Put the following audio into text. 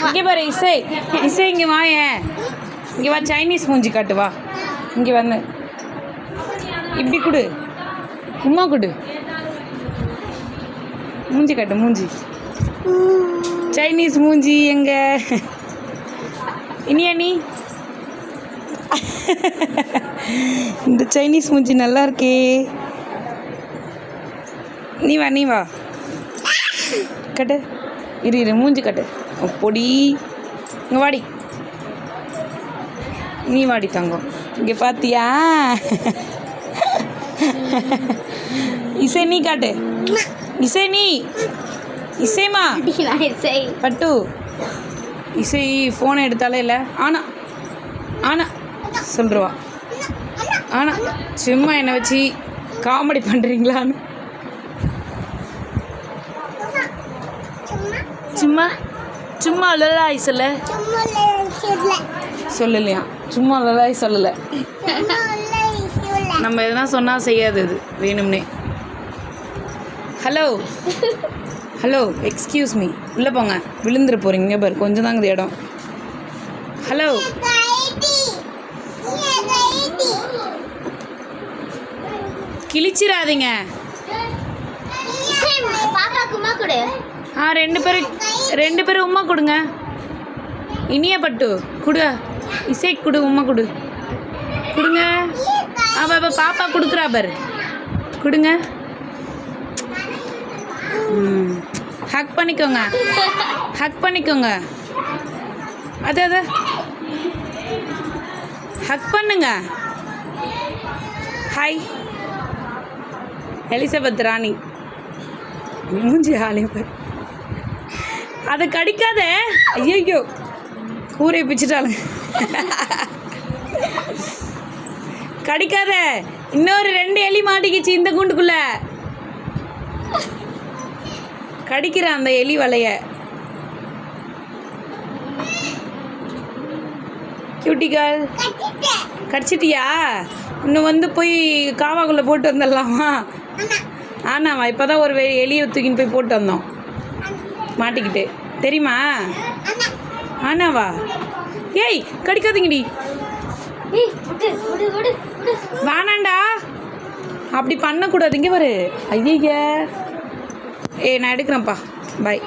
இங்கே பாரு இசை இசை இங்கே வாயேன். இங்கே வா, சைனீஸ் மூஞ்சி காட்டு வா. இங்கே வந்து இப்படி கொடு, உமா கொடு, மூஞ்சி காட்டு மூஞ்சி. சைனீஸ் மூஞ்சி எங்க இனியா நீ? இந்த சைனீஸ் மூஞ்சி நல்லா இருக்கே. நீ வா நீ வா, கட்டு இரு இரு மூஞ்சி கட்டு. பொடி இங்கே வாடி, நீ வாடி தங்கம். இங்கே பார்த்தியா? இசை நீ காட்டு, இசை நீ, இசைமா பட்டு. இசை ஃபோனை எடுத்தாலே இல்லை ஆனா ஆனா சொல்லுவா. ஆனா சும்மா என்னை வச்சு காமெடி பண்ணுறீங்களான்னு. சும்மா சும்மா லலாய் சொல்ல சொல்லலையா? சும்மா லலாய் சொல்லலை. நம்ம எதனா சொன்னால் செய்யாது அது வேணும்னே. ஹலோ ஹலோ எக்ஸ்கியூஸ் மீ, உள்ளே போங்க, விழுந்துட போகிறீங்க பாரு, கொஞ்சம் தாங்க இது இடம். ஹலோ கிழிச்சிடாதீங்க. ரெண்டு பேரும் உமா கொடுங்க. இனிய பட்டு கொடு, இசை கொடு, உமா கொடு, கொடுங்க. அவ பாப்பா கொடுக்குறா பாரு, கொடுங்க. ஹக் பண்ணிக்கோங்க, ஹக் பண்ணிக்கோங்க. அது அது ஹக் பண்ணுங்க. ஹாய் எலிசபெத் ராணி. மூஞ்சி ஆலையும் பாரு. அதை கடிக்காத. ஐயோ கூரையை பிச்சுட்டாளுங்க. கடிக்காத. இன்னொரு 2 எலி மாட்டிக்கிச்சு இந்த கூண்டுக்குள்ள. கடிக்கிறான் அந்த எலி வலைய. கியூட்டி கேர்ள், கடிச்சிட்டியா? இன்னும் வந்து போய் காவாக்குள்ளே போட்டு வந்துடலாமா? ஆனாவா? இப்போ தான் ஒரு எலியை தூக்கின்னு போய் போட்டு வந்தோம் மாட்டிக்கிட்டு, தெரியுமா? ஆனாவா? ஏய் கடிக்காதீங்கடி. வேணாண்டா, அப்படி பண்ணக்கூடாது. இங்கே வரு. ஐயா நான் எடுக்கிறேன்ப்பா. பாய்.